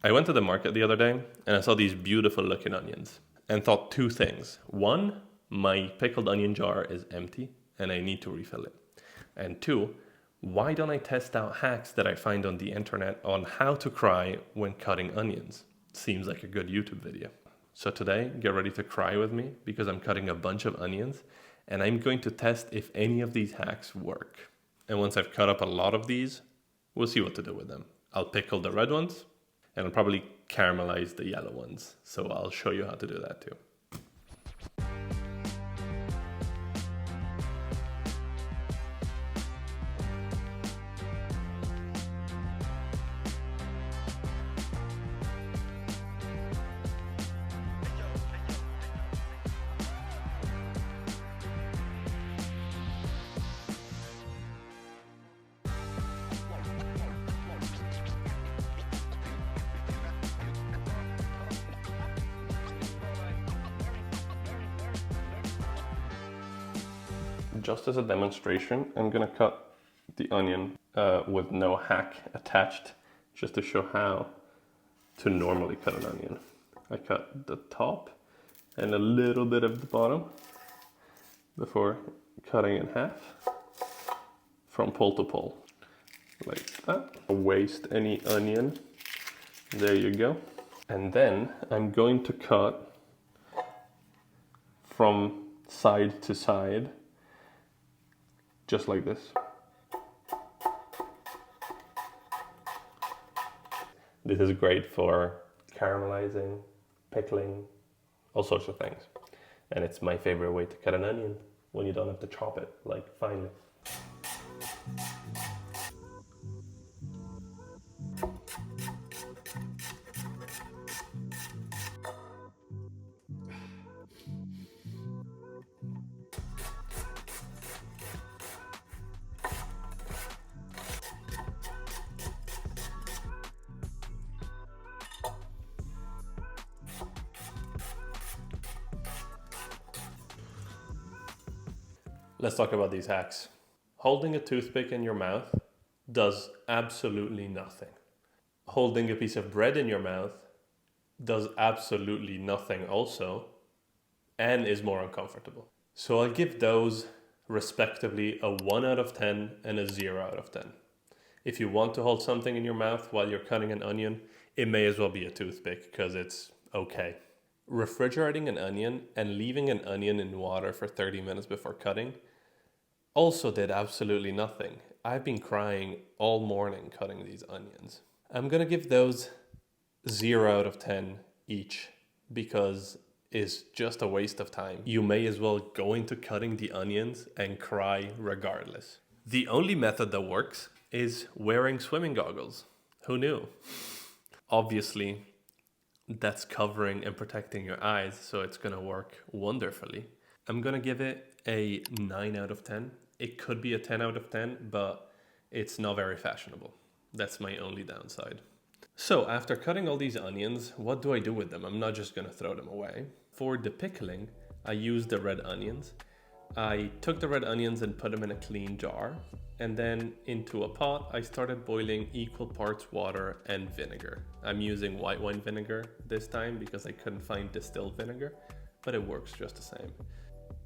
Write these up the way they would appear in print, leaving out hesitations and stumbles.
I went to the market the other day and I saw these beautiful looking onions and thought two things. One, my pickled onion jar is empty and I need to refill it. And two, why don't I test out hacks that I find on the internet on how to cry when cutting onions? Seems like a good YouTube video. So today, get ready to cry with me because I'm cutting a bunch of onions and I'm going to test if any of these hacks work. And once I've cut up a lot of these, we'll see what to do with them. I'll pickle the red ones and I'll probably caramelize the yellow ones. So I'll show you how to do that too. Just as a demonstration, I'm gonna cut the onion with no hack attached, just to show how to normally cut an onion. I cut the top and a little bit of the bottom before cutting in half from pole to pole, like that. Waste any onion, there you go. And then I'm going to cut from side to side, just like this. This is great for caramelizing, pickling, all sorts of things. And it's my favorite way to cut an onion when you don't have to chop it, like finely. Let's talk about these hacks. Holding a toothpick in your mouth does absolutely nothing. Holding a piece of bread in your mouth does absolutely nothing also, and is more uncomfortable. So I'll give those respectively a 1 out of 10 and a 0 out of 10. If you want to hold something in your mouth while you're cutting an onion, it may as well be a toothpick because it's okay. Refrigerating an onion and leaving an onion in water for 30 minutes before cutting also did absolutely nothing. I've been crying all morning cutting these onions. I'm gonna give those 0 out of 10 each because it's just a waste of time. You may as well go into cutting the onions and cry regardless. The only method that works is wearing swimming goggles. Who knew? Obviously, that's covering and protecting your eyes, so it's gonna work wonderfully. I'm gonna give it a 9 out of 10. It could be a 10 out of 10, but it's not very fashionable. That's my only downside. So after cutting all these onions, what do I do with them? I'm not just gonna throw them away. For the pickling, I used the red onions. I took the red onions and put them in a clean jar. And then into a pot, I started boiling equal parts water and vinegar. I'm using white wine vinegar this time because I couldn't find distilled vinegar, but it works just the same.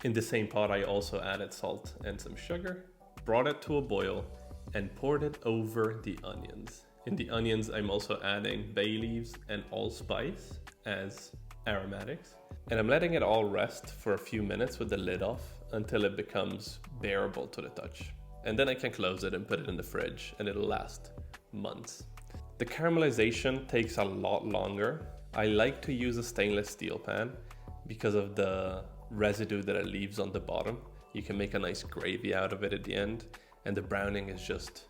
In the same pot, I also added salt and some sugar, brought it to a boil, and poured it over the onions. In the onions, I'm also adding bay leaves and allspice as aromatics. And I'm letting it all rest for a few minutes with the lid off until it becomes bearable to the touch. And then I can close it and put it in the fridge and it'll last months. The caramelization takes a lot longer. I like to use a stainless steel pan because of the residue that it leaves on the bottom. You can make a nice gravy out of it at the end, and the browning is just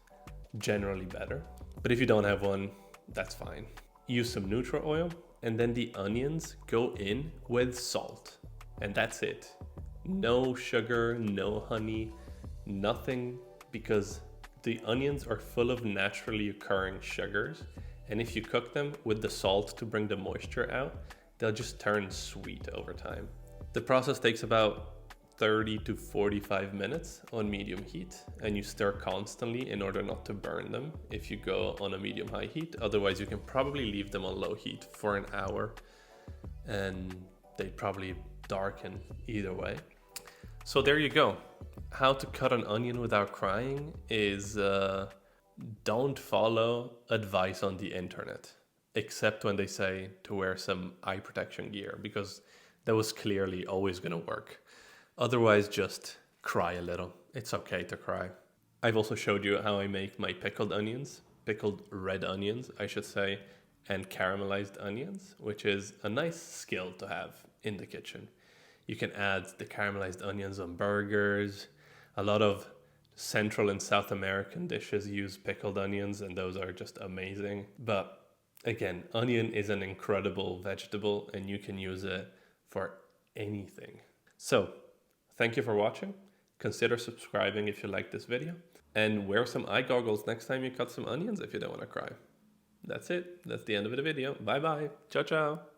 generally better. But if you don't have one, that's fine. Use some Nutra oil, and then the onions go in with salt. And that's it. No sugar, no honey, nothing, because the onions are full of naturally occurring sugars. And if you cook them with the salt to bring the moisture out, they'll just turn sweet over time. The process takes about 30 to 45 minutes on medium heat, and you stir constantly in order not to burn them if you go on a medium high heat. Otherwise, you can probably leave them on low heat for an hour and they probably darken either way. So there you go. How to cut an onion without crying is don't follow advice on the internet, except when they say to wear some eye protection gear, because that was clearly always going to work. Otherwise, just cry a little. It's okay to cry. I've also showed you how I make my pickled red onions, I should say, and caramelized onions, which is a nice skill to have in the kitchen. You can add the caramelized onions on burgers. A lot of Central and South American dishes use pickled onions, and those are just amazing. But again, onion is an incredible vegetable, and you can use it for anything. So, thank you for watching. Consider subscribing if you like this video. And wear some eye goggles next time you cut some onions if you don't want to cry. That's it. That's the end of the video. Bye bye. Ciao, ciao.